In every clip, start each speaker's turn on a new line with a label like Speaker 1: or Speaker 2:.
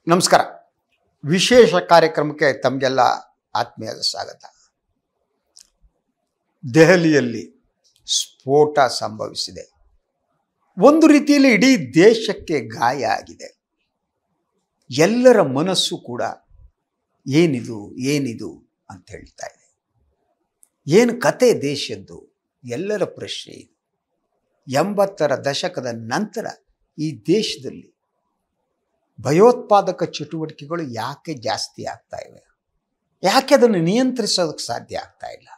Speaker 1: ನಮಸ್ಕಾರ. ವಿಶೇಷ ಕಾರ್ಯಕ್ರಮಕ್ಕೆ ತಮಗೆಲ್ಲ ಆತ್ಮೀಯದ ಸ್ವಾಗತ. ದೆಹಲಿಯಲ್ಲಿ ಸ್ಫೋಟ ಸಂಭವಿಸಿದೆ. ಒಂದು ರೀತಿಯಲ್ಲಿ ಇಡೀ ದೇಶಕ್ಕೆ ಗಾಯ ಆಗಿದೆ. ಎಲ್ಲರ ಮನಸ್ಸು ಕೂಡ ಏನಿದು ಅಂತ ಹೇಳ್ತಾ ಇದೆ. ಏನು ಕತೆ ದೇಶದ್ದು? ಎಲ್ಲರ ಪ್ರಶ್ನೆ ಇದು. 80ರ ದಶಕದ ನಂತರ ಈ ದೇಶದಲ್ಲಿ ಭಯೋತ್ಪಾದಕ ಚಟುವಟಿಕೆಗಳು ಯಾಕೆ ಜಾಸ್ತಿ ಆಗ್ತಾ ಇವೆ? ಯಾಕೆ ಅದನ್ನು ನಿಯಂತ್ರಿಸೋದಕ್ಕೆ ಸಾಧ್ಯ ಆಗ್ತಾ ಇಲ್ಲ?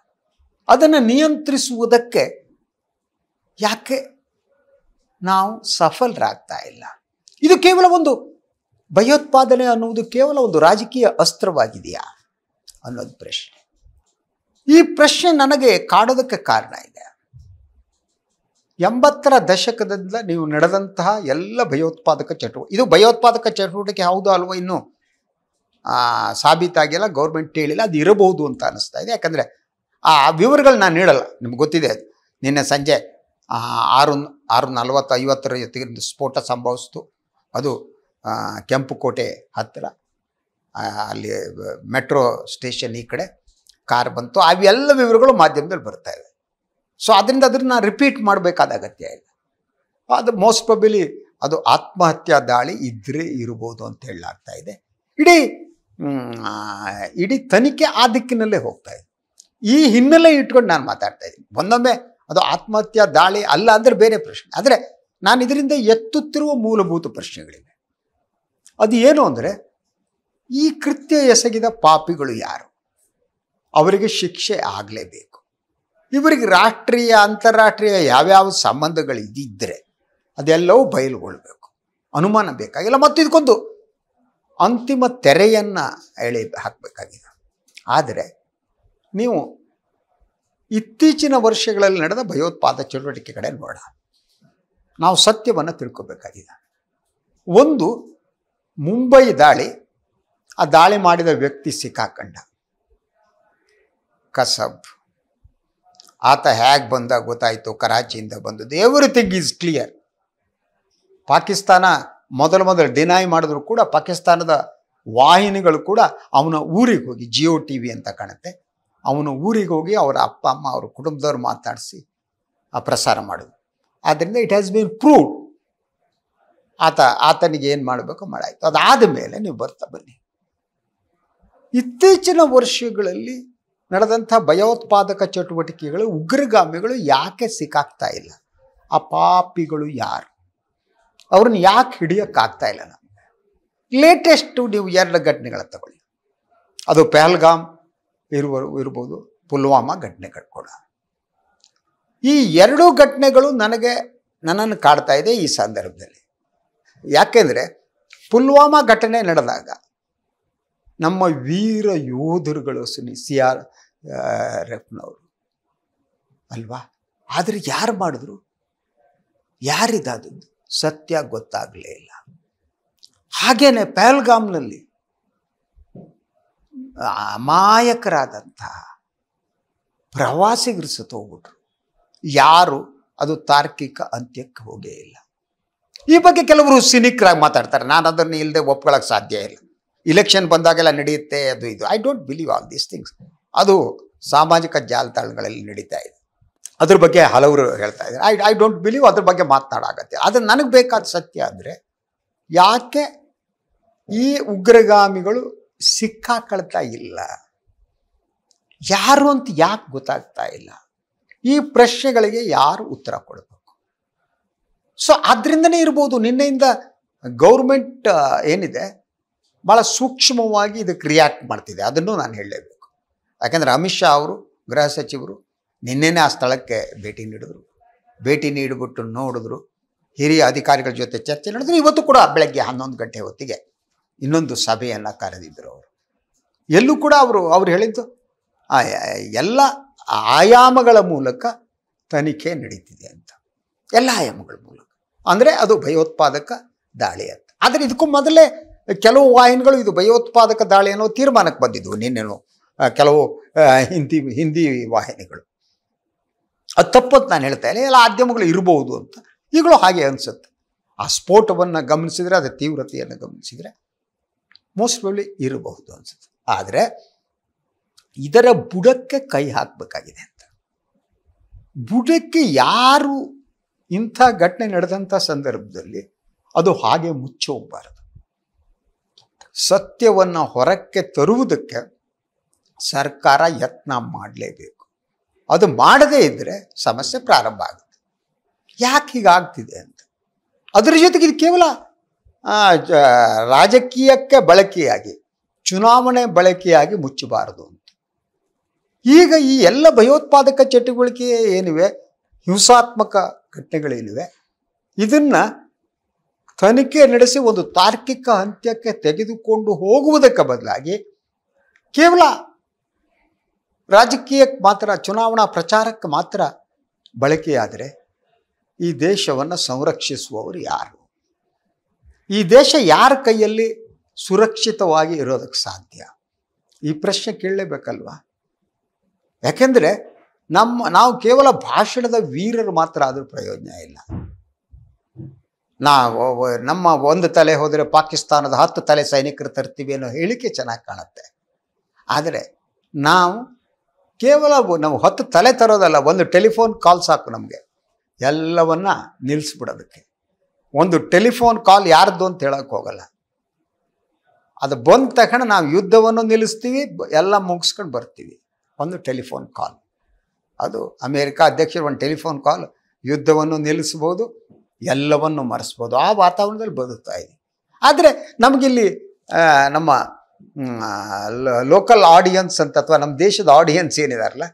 Speaker 1: ಅದನ್ನು ನಿಯಂತ್ರಿಸುವುದಕ್ಕೆ ಯಾಕೆ ನಾವು ಸಫಲರಾಗ್ತಾ ಇಲ್ಲ? ಇದು ಕೇವಲ ಒಂದು ಭಯೋತ್ಪಾದನೆ ಅನ್ನುವುದು ಕೇವಲ ಒಂದು ರಾಜಕೀಯ ಅಸ್ತ್ರವಾಗಿದೆಯಾ ಅನ್ನೋದು ಪ್ರಶ್ನೆ. ಈ ಪ್ರಶ್ನೆ ನನಗೆ ಕಾಡೋದಕ್ಕೆ ಕಾರಣ ಇದೆ. 80ರ ದಶಕದಿಂದ ನೀವು ನಡೆದಂತಹ ಎಲ್ಲ ಭಯೋತ್ಪಾದಕ ಚಟುವಟಿಕೆ, ಇದು ಭಯೋತ್ಪಾದಕ ಚಟುವಟಿಕೆ ಹೌದು ಅಲ್ವೋ ಇನ್ನೂ ಸಾಬೀತಾಗಿಲ್ಲ, ಗೌರ್ಮೆಂಟ್ ಹೇಳಿಲ್ಲ. ಅದು ಇರಬಹುದು ಅಂತ ಅನ್ನಿಸ್ತಾ ಇದೆ. ಯಾಕಂದರೆ ಆ ವಿವರಗಳು ನಾನು ನೀಡಲ್ಲ, ನಿಮ್ಗೆ ಗೊತ್ತಿದೆ. ನಿನ್ನೆ ಸಂಜೆ 6:40-50 ಹೊತ್ತಿಗೆ ಸ್ಫೋಟ ಸಂಭವಿಸ್ತು. ಅದು ಕೆಂಪುಕೋಟೆ ಹತ್ತಿರ, ಅಲ್ಲಿ ಮೆಟ್ರೋ ಸ್ಟೇಷನ್ ಈ ಕಡೆ ಕಾರ್ ಬಂತು. ಅವೆಲ್ಲ ವಿವರಗಳು ಮಾಧ್ಯಮದಲ್ಲಿ ಬರ್ತಾ ಇವೆ. ಸೊ ಅದರಿಂದ ಅದನ್ನು ರಿಪೀಟ್ ಮಾಡಬೇಕಾದ ಅಗತ್ಯ ಇಲ್ಲ. ಅದು ಮೋಸ್ಟ್ ಪ್ರಾಬಲಿ ಅದು ಆತ್ಮಹತ್ಯಾ ದಾಳಿ ಇರ್ಬೋದು ಅಂತ ಹೇಳಲಾಗ್ತಾ ಇದೆ. ಇಡೀ ತನಿಖೆ ಆ ದಿಕ್ಕಿನಲ್ಲೇ ಹೋಗ್ತಾ ಇದೆ. ಈ ಹಿನ್ನೆಲೆ ಇಟ್ಕೊಂಡು ನಾನು ಮಾತಾಡ್ತಾ ಇದ್ದೀನಿ. ಒಂದೊಮ್ಮೆ ಅದು ಆತ್ಮಹತ್ಯಾ ದಾಳಿ ಅಲ್ಲ ಅಂದರೆ ಬೇರೆ ಪ್ರಶ್ನೆ. ಆದರೆ ನಾನು ಇದರಿಂದ ಎತ್ತುತ್ತಿರುವ ಮೂಲಭೂತ ಪ್ರಶ್ನೆಗಳಿವೆ. ಅದು ಏನು ಅಂದರೆ, ಈ ಕೃತ್ಯ ಎಸಗಿದ ಪಾಪಿಗಳು ಯಾರು? ಅವರಿಗೆ ಶಿಕ್ಷೆ ಆಗಲೇಬೇಕು. ಇವರಿಗೆ ರಾಷ್ಟ್ರೀಯ ಅಂತಾರಾಷ್ಟ್ರೀಯ ಯಾವ್ಯಾವ ಸಂಬಂಧಗಳು ಇದ್ದಿದ್ದರೆ ಅದೆಲ್ಲವೂ ಬಯಲುಗೊಳ್ಬೇಕು. ಅನುಮಾನ ಬೇಕಾಗಿಲ್ಲ. ಮತ್ತು ಇದಕ್ಕೊಂದು ಅಂತಿಮ ತೆರೆಯನ್ನು ಹಾಕಬೇಕಾಗಿದೆ. ಆದರೆ ನೀವು ಇತ್ತೀಚಿನ ವರ್ಷಗಳಲ್ಲಿ ನಡೆದ ಭಯೋತ್ಪಾದಕ ಚಟುವಟಿಕೆ ಕಡೆ ನೋಡ, ನಾವು ಸತ್ಯವನ್ನು ತಿಳ್ಕೊಬೇಕಾಗಿದೆ. ಒಂದು, ಮುಂಬೈ ದಾಳಿ, ಆ ದಾಳಿ ಮಾಡಿದ ವ್ಯಕ್ತಿ ಸಿಕ್ಕಾಕೊಂಡ, ಕಸಬ್. ಆತ ಹೇಗೆ ಬಂದ ಗೊತ್ತಾಯಿತು, ಕರಾಚಿಯಿಂದ ಬಂದದ್ದು. Everything is clear. ಪಾಕಿಸ್ತಾನ ಮೊದಲು ಡಿನೈ ಮಾಡಿದ್ರು ಕೂಡ ಪಾಕಿಸ್ತಾನದ ವಾಹಿನಿಗಳು ಕೂಡ ಅವನ ಊರಿಗೆ ಹೋಗಿ, ಜಿಯೋ TV ಅಂತ ಕಾಣುತ್ತೆ, ಅವನ ಊರಿಗೆ ಹೋಗಿ ಅವರ ಅಪ್ಪ ಅಮ್ಮ ಅವ್ರ ಕುಟುಂಬದವ್ರು ಮಾತಾಡಿಸಿ ಪ್ರಸಾರ ಮಾಡಿದ್ರು. ಆದ್ದರಿಂದ ಇಟ್ ಹ್ಯಾಸ್ ಬೀನ್ ಪ್ರೂವ್ಡ್. ಆತನಿಗೆ ಏನು ಮಾಡಬೇಕು ಮಾಡಾಯಿತು. ಅದಾದ ಮೇಲೆ ನೀವು ಬರ್ತಾ ಬನ್ನಿ. ಇತ್ತೀಚಿನ ವರ್ಷಗಳಲ್ಲಿ ನಡೆದಂಥ ಭಯೋತ್ಪಾದಕ ಚಟುವಟಿಕೆಗಳು, ಉಗ್ರಗಾಮಿಗಳು ಯಾಕೆ ಸಿಕ್ಕಾಗ್ತಾ ಇಲ್ಲ? ಆ ಪಾಪಿಗಳು ಯಾರು? ಅವ್ರನ್ನ ಯಾಕೆ ಹಿಡಿಯೋಕ್ಕಾಗ್ತಾ ಇಲ್ಲ ನಮಗೆ? ಲೇಟೆಸ್ಟು ನೀವು 2 ಘಟನೆಗಳ ತಗೊಳ್ಳಿ. ಅದು ಪಹಲ್ಗಾಮ್ ಇರ್ಬೋದು, ಪುಲ್ವಾಮಾ ಘಟನೆಗಳು ಕೂಡ. ಈ 2 ಘಟನೆಗಳು ನನ್ನನ್ನು ಕಾಡ್ತಾ ಇದೆ ಈ ಸಂದರ್ಭದಲ್ಲಿ. ಯಾಕೆಂದರೆ ಪುಲ್ವಾಮಾ ಘಟನೆ ನಡೆದಾಗ ನಮ್ಮ ವೀರ ಯೋಧರುಗಳು CRPFನವರು ಅಲ್ವಾ? ಆದರೆ ಯಾರು ಮಾಡಿದ್ರು? ಯಾರಿದಾದದ್ದು? ಸತ್ಯ ಗೊತ್ತಾಗಲೇ ಇಲ್ಲ. ಹಾಗೇನೆ ಪಹಲ್ಗಾಮ್ನಲ್ಲಿ ಅಮಾಯಕರಾದಂತಹ ಪ್ರವಾಸಿಗರು ಸತ್ತೋಗ್ಬಿಟ್ರು. ಯಾರು? ಅದು ತಾರ್ಕಿಕ ಅಂತ್ಯಕ್ಕೆ ಹೋಗೇ ಇಲ್ಲ. ಈ ಬಗ್ಗೆ ಕೆಲವರು ಸಿನಿಕ್ರಾಗಿ ಮಾತಾಡ್ತಾರೆ. ನಾನು ಅದನ್ನು ಇಲ್ಲದೆ ಒಪ್ಕೊಳ್ಳೋಕ್ಕೆ ಸಾಧ್ಯ ಇಲ್ಲ. ಇಲೆಕ್ಷನ್ ಬಂದಾಗೆಲ್ಲ ನಡೆಯುತ್ತೆ ಅದು ಇದು. I don't believe all these things. ಅದು ಸಾಮಾಜಿಕ ಜಾಲತಾಣಗಳಲ್ಲಿ ನಡೀತಾ ಇದೆ. ಅದ್ರ ಬಗ್ಗೆ ಹಲವರು ಹೇಳ್ತಾ ಇದ್ದಾರೆ. I don't believe. ಅದ್ರ ಬಗ್ಗೆ ಮಾತನಾಡಾಗತ್ತೆ. ಆದರೆ ನನಗೆ ಬೇಕಾದ ಸತ್ಯ ಅಂದರೆ, ಯಾಕೆ ಈ ಉಗ್ರಗಾಮಿಗಳು ಸಿಕ್ಕಾಕೊಳ್ತಾ ಇಲ್ಲ? ಯಾರು ಅಂತ ಯಾಕೆ ಗೊತ್ತಾಗ್ತಾ ಇಲ್ಲ? ಈ ಪ್ರಶ್ನೆಗಳಿಗೆ ಯಾರು ಉತ್ತರ ಕೊಡಬೇಕು? ಸೊ ಅದರಿಂದನೇ ಇರ್ಬೋದು ನಿನ್ನೆಯಿಂದ ಗೌರ್ಮೆಂಟ್ ಏನಿದೆ ಭಾಳ ಸೂಕ್ಷ್ಮವಾಗಿ ಇದಕ್ಕೆ ರಿಯಾಕ್ಟ್ ಮಾಡ್ತಿದೆ. ಅದನ್ನು ನಾನು ಹೇಳಲೇಬೇಕು. ಯಾಕೆಂದರೆ ಅಮಿತ್ ಶಾ ಅವರು, ಗೃಹ ಸಚಿವರು, ನಿನ್ನೆನೇ ಆ ಸ್ಥಳಕ್ಕೆ ಭೇಟಿ ನೀಡಿಬಿಟ್ಟು ನೋಡಿದ್ರು. ಹಿರಿಯ ಅಧಿಕಾರಿಗಳ ಜೊತೆ ಚರ್ಚೆ ನಡೆದ್ರು. ಇವತ್ತು ಕೂಡ ಬೆಳಗ್ಗೆ 11 ಗಂಟೆ ಹೊತ್ತಿಗೆ ಇನ್ನೊಂದು ಸಭೆಯನ್ನು ಕರೆದಿದ್ದರು ಅವರು. ಎಲ್ಲೂ ಕೂಡ ಅವರು ಹೇಳಿದ್ದು ಎಲ್ಲ ಆಯಾಮಗಳ ಮೂಲಕ ತನಿಖೆ ನಡೀತಿದೆ ಅಂತ. ಎಲ್ಲ ಆಯಾಮಗಳ ಮೂಲಕ ಅಂದರೆ ಅದು ಭಯೋತ್ಪಾದಕ ದಾಳಿ ಅಂತ. ಆದರೆ ಇದಕ್ಕೂ ಮೊದಲೇ ಕೆಲವು ವಾಹಿನಿಗಳು ಇದು ಭಯೋತ್ಪಾದಕ ದಾಳಿ ಅನ್ನೋ ತೀರ್ಮಾನಕ್ಕೆ ಬಂದಿದ್ವು. ನಿನ್ನೆನೂ ಕೆಲವು ಹಿಂದಿ ವಾಹಿನಿಗಳು. ಅದು ತಪ್ಪಂತ ನಾನು ಹೇಳ್ತಾ ಇಲ್ಲ. ಎಲ್ಲ ಮಾಧ್ಯಮಗಳು ಇರ್ಬೋದು ಅಂತ ಈಗಲೂ ಹಾಗೆ ಅನಿಸುತ್ತೆ. ಆ ಸ್ಫೋಟವನ್ನು ಗಮನಿಸಿದರೆ, ಅದರ ತೀವ್ರತೆಯನ್ನು ಗಮನಿಸಿದರೆ ಮೋಸ್ಟ್ ಪ್ರಾಬಬ್ಲಿ ಇರಬಹುದು ಅನ್ಸುತ್ತೆ. ಆದರೆ ಇದರ ಬುಡಕ್ಕೆ ಕೈ ಹಾಕಬೇಕಾಗಿದೆ ಅಂತ. ಬುಡಕ್ಕೆ ಯಾರು ಇಂಥ ಘಟನೆ ನಡೆದಂಥ ಸಂದರ್ಭದಲ್ಲಿ ಅದು ಹಾಗೆ ಮುಚ್ಚೋಗಬಾರದು. ಸತ್ಯವನ್ನು ಹೊರಕ್ಕೆ ತರುವುದಕ್ಕೆ ಸರ್ಕಾರ ಯತ್ನ ಮಾಡಲೇಬೇಕು. ಅದು ಮಾಡದೇ ಇದ್ದರೆ ಸಮಸ್ಯೆ ಪ್ರಾರಂಭ ಆಗುತ್ತೆ. ಯಾಕೆ ಹೀಗಾಗ್ತಿದೆ ಅಂತ. ಅದರ ಜೊತೆಗೆ ಇದು ಕೇವಲ ರಾಜಕೀಯಕ್ಕೆ ಬಳಕೆಯಾಗಿ, ಚುನಾವಣೆ ಬಳಕೆಯಾಗಿ ಮುಚ್ಚಬಾರದು ಅಂತ. ಈಗ ಈ ಎಲ್ಲ ಭಯೋತ್ಪಾದಕ ಚಟುವಟಿಕೆ ಏನಿವೆ, ಹಿಂಸಾತ್ಮಕ ಘಟನೆಗಳೇನಿವೆ, ಇದನ್ನು ತನಿಖೆ ನಡೆಸಿ ಒಂದು ತಾರ್ಕಿಕ ಅಂತ್ಯಕ್ಕೆ ತೆಗೆದುಕೊಂಡು ಹೋಗುವುದಕ್ಕೆ ಬದಲಾಗಿ ಕೇವಲ ರಾಜಕೀಯಕ್ಕೆ ಮಾತ್ರ, ಚುನಾವಣಾ ಪ್ರಚಾರಕ್ಕೆ ಮಾತ್ರ ಬಳಕೆಯಾದರೆ ಈ ದೇಶವನ್ನು ಸಂರಕ್ಷಿಸುವವರು ಯಾರು? ಈ ದೇಶ ಯಾರ ಕೈಯಲ್ಲಿ ಸುರಕ್ಷಿತವಾಗಿ ಇರೋದಕ್ಕೆ ಸಾಧ್ಯ? ಈ ಪ್ರಶ್ನೆ ಕೇಳಲೇಬೇಕಲ್ವಾ? ಯಾಕೆಂದರೆ ನಾವು ಕೇವಲ ಭಾಷಣದ ವೀರರು ಮಾತ್ರ ಆದರೂ ಪ್ರಯೋಜನ ಇಲ್ಲ. ನಮ್ಮ ಒಂದು ತಲೆ ಹೋದರೆ ಪಾಕಿಸ್ತಾನದ 10 ತಲೆ ಸೈನಿಕರು ತರ್ತೀವಿ ಅನ್ನೋ ಹೇಳಿಕೆ ಚೆನ್ನಾಗಿ ಕಾಣುತ್ತೆ. ಆದರೆ ನಾವು ಕೇವಲ ನಾವು 10 ತಲೆ ತರೋದಲ್ಲ, ಒಂದು ಟೆಲಿಫೋನ್ ಕಾಲ್ ಸಾಕು ನಮಗೆ ಎಲ್ಲವನ್ನ ನಿಲ್ಲಿಸ್ಬಿಡೋದಕ್ಕೆ. ಒಂದು ಟೆಲಿಫೋನ್ ಕಾಲ್ ಯಾರ್ದು ಅಂತ ಹೇಳೋಕ್ಕೆ ಹೋಗಲ್ಲ. ಅದು ಬಂದ ತಕ್ಷಣ ನಾವು ಯುದ್ಧವನ್ನು ನಿಲ್ಲಿಸ್ತೀವಿ, ಎಲ್ಲ ಮುಗಿಸ್ಕೊಂಡು ಬರ್ತೀವಿ. ಒಂದು ಟೆಲಿಫೋನ್ ಕಾಲ್, ಅದು ಅಮೇರಿಕಾ ಅಧ್ಯಕ್ಷರ ಒಂದು ಟೆಲಿಫೋನ್ ಕಾಲ್ ಯುದ್ಧವನ್ನು ನಿಲ್ಲಿಸ್ಬೋದು, ಎಲ್ಲವನ್ನು ಮರೆಸ್ಬೋದು. ಆ ವಾತಾವರಣದಲ್ಲಿ ಬದುಕ್ತಾ ಇದೆ. ಆದರೆ ನಮಗಿಲ್ಲಿ ನಮ್ಮ ಲೋಕಲ್ ಆಡಿಯನ್ಸ್ ಅಂತ, ಅಥವಾ ನಮ್ಮ ದೇಶದ ಆಡಿಯನ್ಸ್ ಏನಿದಾರಲ್ಲ,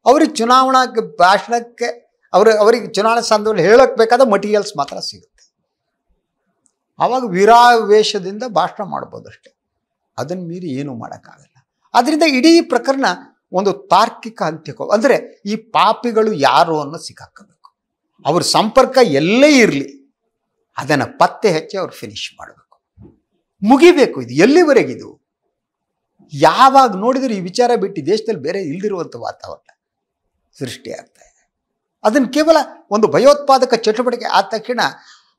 Speaker 1: ಅವ್ರಿಗೆ ಚುನಾವಣಾ ಭಾಷಣಕ್ಕೆ ಅವರಿಗೆ ಚುನಾವಣಾ ಸಂದರ್ಭದಲ್ಲಿ ಹೇಳೋಕ್ಕೆ ಬೇಕಾದ ಮಟೀರಿಯಲ್ಸ್ ಮಾತ್ರ ಸಿಗುತ್ತೆ. ಆವಾಗ ವೀರಾವೇಶದಿಂದ ಭಾಷಣ ಮಾಡ್ಬೋದು ಅಷ್ಟೆ. ಅದನ್ನು ಮೀರಿ ಏನೂ ಮಾಡೋಕ್ಕಾಗಲ್ಲ. ಆದ್ದರಿಂದ ಇಡೀ ಪ್ರಕರಣ ಒಂದು ತಾರ್ಕಿಕ ಅಂತ್ಯಕ್ಕೆ, ಅಂದರೆ ಈ ಪಾಪಿಗಳು ಯಾರು ಅನ್ನೋ ಸಿಕ್ಕಾಕಬೇಕು. ಅವ್ರ ಸಂಪರ್ಕ ಎಲ್ಲೇ ಇರಲಿ, ಅದನ್ನು ಪತ್ತೆ ಹಚ್ಚಿ ಅವ್ರು ಫಿನಿಶ್ ಮಾಡಬೇಕು, ಮುಗಿಬೇಕು. ಇದು ಎಲ್ಲಿವರೆಗಿದು? ಯಾವಾಗ ನೋಡಿದ್ರೆ ಈ ವಿಚಾರ ಬಿಟ್ಟು ದೇಶದಲ್ಲಿ ಬೇರೆ ಇಲ್ದಿರುವಂಥ ವಾತಾವರಣ ಸೃಷ್ಟಿಯಾಗ್ತಾ ಇದೆ. ಅದನ್ನು ಕೇವಲ ಒಂದು ಭಯೋತ್ಪಾದಕ ಚಟುವಟಿಕೆ ಆದ ತಕ್ಷಣ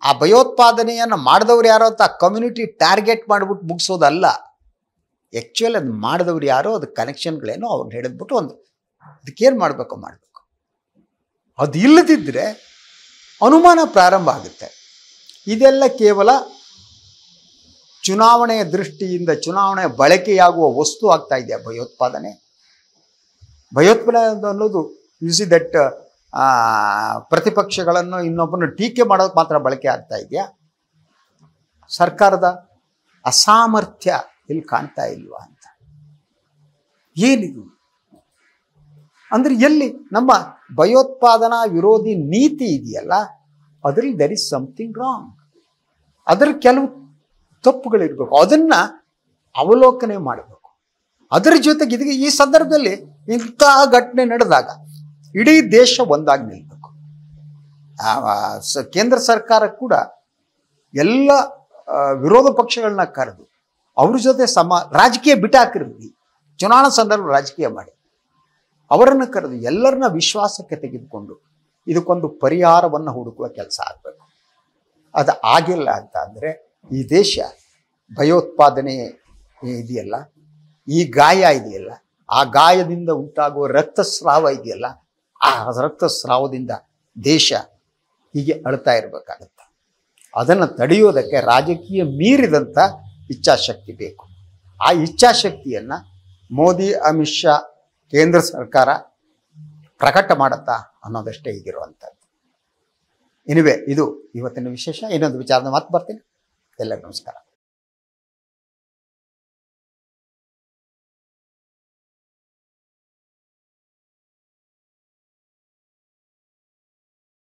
Speaker 1: ಆ ಭಯೋತ್ಪಾದನೆಯನ್ನು ಮಾಡಿದವ್ರು ಯಾರೋ ಅಂತ ಕಮ್ಯುನಿಟಿ ಟಾರ್ಗೆಟ್ ಮಾಡಿಬಿಟ್ಟು ಮುಗಿಸೋದಲ್ಲ. ಆ್ಯಕ್ಚುಲಿ ಅದು ಮಾಡಿದವ್ರು ಯಾರೋ, ಅದಕ್ಕೆ ಕನೆಕ್ಷನ್ಗಳೇನೋ ಅವ್ರನ್ನ ಹಿಡಿದ್ಬಿಟ್ಟು ಅದಕ್ಕೇನು ಮಾಡಬೇಕು. ಅದು ಇಲ್ಲದಿದ್ದರೆ ಅನುಮಾನ ಪ್ರಾರಂಭ ಆಗುತ್ತೆ. ಇದೆಲ್ಲ ಕೇವಲ ಚುನಾವಣೆಯ ದೃಷ್ಟಿಯಿಂದ, ಚುನಾವಣೆಯ ಬಳಕೆಯಾಗುವ ವಸ್ತು ಆಗ್ತಾ ಇದೆಯಾ ಭಯೋತ್ಪಾದನೆ? ಅನ್ನೋದು ಯೂಸಿ ದಟ್ ಪ್ರತಿಪಕ್ಷಗಳನ್ನು ಇನ್ನೊಬ್ಬನ ಟೀಕೆ ಮಾಡೋಕ್ಕೆ ಮಾತ್ರ ಬಳಕೆ ಆಗ್ತಾ ಇದೆಯಾ? ಸರ್ಕಾರದ ಅಸಾಮರ್ಥ್ಯ ಇಲ್ಲಿ ಕಾಣ್ತಾ ಇಲ್ವಾ ಅಂತ. ಏನಿದು ಅಂದರೆ ಎಲ್ಲಿ ನಮ್ಮ ಭಯೋತ್ಪಾದನಾ ವಿರೋಧಿ ನೀತಿ ಇದೆಯಲ್ಲ, ಅದರಲ್ಲಿ ದರ್ ಇಸ್ ಸಮಥಿಂಗ್ ರಾಂಗ್. ಅದರ ಕೆಲವು ತಪ್ಪುಗಳಿರಬೇಕು, ಅದನ್ನು ಅವಲೋಕನೆ ಮಾಡಬೇಕು. ಅದರ ಜೊತೆಗೆ ಇದಕ್ಕೆ ಈ ಸಂದರ್ಭದಲ್ಲಿ ಇಂತಹ ಘಟನೆ ನಡೆದಾಗ ಇಡೀ ದೇಶ ಒಂದಾಗಿ ನಿಲ್ಲಬೇಕು. ಕೇಂದ್ರ ಸರ್ಕಾರ ಕೂಡ ಎಲ್ಲ ವಿರೋಧ ಪಕ್ಷಗಳನ್ನ ಕರೆದು ಅವ್ರ ಜೊತೆ ರಾಜಕೀಯ ಬಿಟ್ಟಾಕಿರ್ಲಿ, ಚುನಾವಣಾ ಸಂದರ್ಭ ರಾಜಕೀಯ ಮಾಡಿ ಅವರನ್ನು ಕರೆದು ಎಲ್ಲರನ್ನ ವಿಶ್ವಾಸಕ್ಕೆ ತೆಗೆದುಕೊಂಡು ಇದಕ್ಕೊಂದು ಪರಿಹಾರವನ್ನು ಹುಡುಕುವ ಕೆಲಸ ಆಗಬೇಕು. ಅದು ಆಗಿಲ್ಲ ಅಂತ ಅಂದರೆ ಈ ದೇಶ ಭಯೋತ್ಪಾದನೆ ಇದೆಯಲ್ಲ, ಈ ಗಾಯ ಇದೆಯಲ್ಲ, ಆ ಗಾಯದಿಂದ ಉಂಟಾಗುವ ರಕ್ತಸ್ರಾವ ಇದೆಯಲ್ಲ, ಆ ರಕ್ತಸ್ರಾವದಿಂದ ದೇಶ ಹೀಗೆ ಅಳ್ತಾ ಇರಬೇಕಾಗತ್ತೆ. ಅದನ್ನು ತಡೆಯೋದಕ್ಕೆ ರಾಜಕೀಯ ಮೀರಿದಂಥ ಇಚ್ಛಾಶಕ್ತಿ ಬೇಕು. ಆ ಇಚ್ಛಾಶಕ್ತಿಯನ್ನು ಮೋದಿ, ಅಮಿತ್ ಶಾ, ಕೇಂದ್ರ ಸರ್ಕಾರ ಪ್ರಕಟ ಮಾಡುತ್ತಾ ಅನ್ನೋದಷ್ಟೇ ಈಗಿರುವಂಥದ್ದು. ಎನಿವೆ, ಇದು ಇವತ್ತಿನ ವಿಶೇಷ. ಇನ್ನೊಂದು ವಿಚಾರದ ಮಾತು ಬರ್ತೀನಿ. ಎಲ್ಲರಿಗೂ ನಮಸ್ಕಾರ.